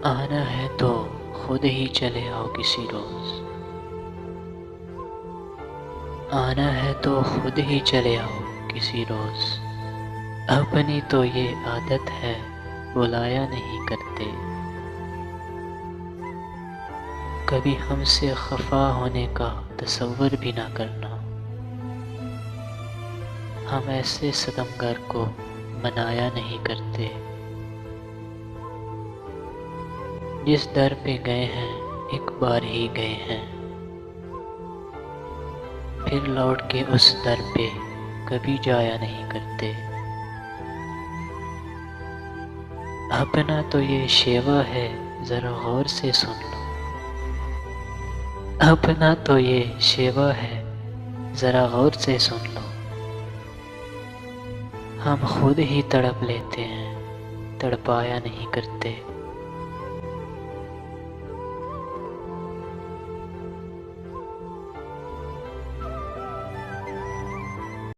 آنا ہے تو خود ہی چلے آؤ کسی روز، آنا ہے تو خود ہی چلے آؤ کسی روز، اپنی تو یہ عادت ہے بلایا نہیں کرتے، کبھی ہم سے خفا ہونے کا تصور بھی نہ کرنا، ہم ایسے ستمگر کو منایا نہیں کرتے، جس در پہ گئے ہیں ایک بار ہی گئے ہیں، پھر لوٹ کے اس در پہ کبھی جایا نہیں کرتے، اپنا تو یہ شیوا ہے ذرا غور سے سن لو، اپنا تو یہ شیوا ہے ذرا غور سے سن لو، ہم خود ہی تڑپ لیتے ہیں تڑپایا نہیں کرتے۔